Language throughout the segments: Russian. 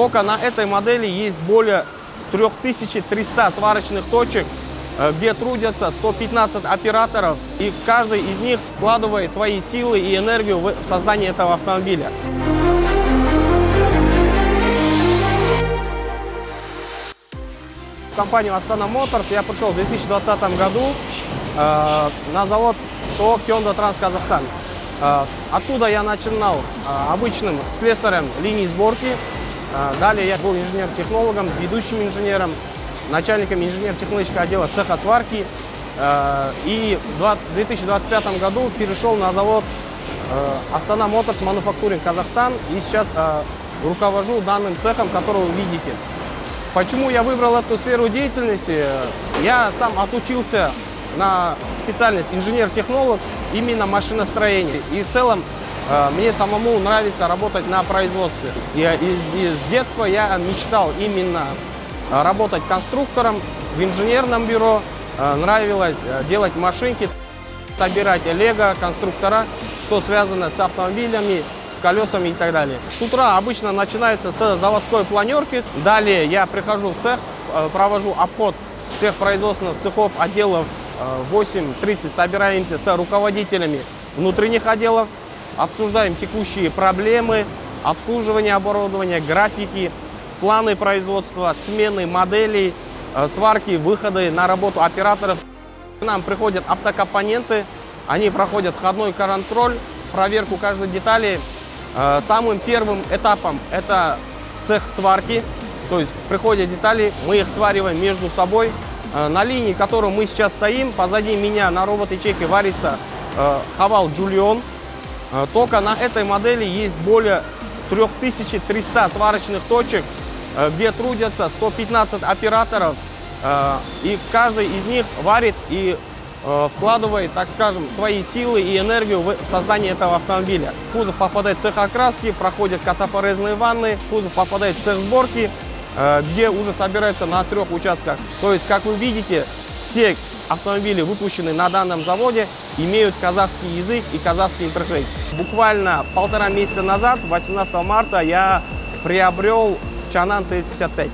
Только на этой модели есть более 3300 сварочных точек, где трудятся 115 операторов, и каждый из них вкладывает свои силы и энергию в создание этого автомобиля. В компанию Astana Motors я пришел в 2020 году на завод ТО Hyundai Trans Казахстан. Оттуда я начинал обычным слесарем линии сборки. Далее я был инженер-технологом, ведущим инженером, начальником инженер-технологического отдела цеха сварки. И в 2025 году перешел на завод Astana Motors Manufacturing Казахстан. И сейчас руковожу данным цехом, который вы видите. Почему я выбрал эту сферу деятельности? Я сам отучился на специальность инженер-технолог, именно машиностроение. И в целом мне самому нравится работать на производстве. И с детства я мечтал именно работать конструктором в инженерном бюро. Нравилось делать машинки, собирать лего, конструктора, что связано с автомобилями, с колесами и так далее. С утра обычно начинается с заводской планерки. Далее я прихожу в цех, провожу обход всех производственных цехов, отделов. В 8:30 собираемся с руководителями внутренних отделов, обсуждаем текущие проблемы, обслуживание оборудования, графики, планы производства, смены моделей, сварки, выходы на работу операторов. К нам приходят автокомпоненты, они проходят входной контроль, проверку каждой детали. Самым первым этапом это цех сварки, то есть приходят детали, мы их свариваем между собой. На линии, в которой мы сейчас стоим, позади меня на робот-ячейке варится Haval Julion. Только на этой модели есть более 3300 сварочных точек, где трудятся 115 операторов, и каждый из них варит и вкладывает, так скажем, свои силы и энергию в создание этого автомобиля. В кузов попадает в цех окраски, проходят катафорезные ванны, в кузов попадает в цех сборки, где уже собирается на 3 участках. То есть, как вы видите, все автомобили, выпущенные на данном заводе, имеют казахский язык и казахский интерфейс. Буквально 1,5 месяца назад, 18 марта, я приобрел Changan CS55.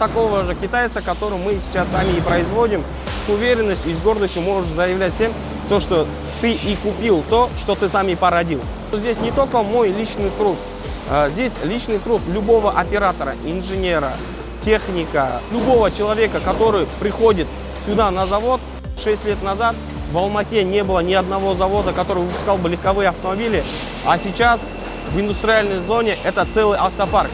Такого же китайца, который мы сейчас сами и производим. С уверенностью и с гордостью можешь заявлять всем, что ты и купил то, что ты сам и породил. Здесь не только мой личный труд. Здесь личный труд любого оператора, инженера, техника, любого человека, который приходит сюда на завод. 6 лет назад в Алмате не было ни одного завода, который выпускал бы легковые автомобили, а сейчас в индустриальной зоне это целый автопарк.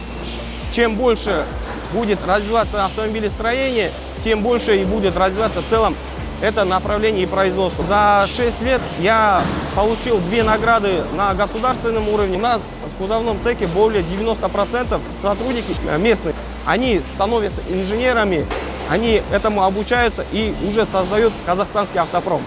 Чем больше будет развиваться автомобилестроение, тем больше и будет развиваться в целом это направление и производство. За 6 лет я получил 2 награды на государственном уровне. У нас в кузовном цехе более 90% сотрудники местные. Они становятся инженерами, они этому обучаются и уже создают казахстанский автопром.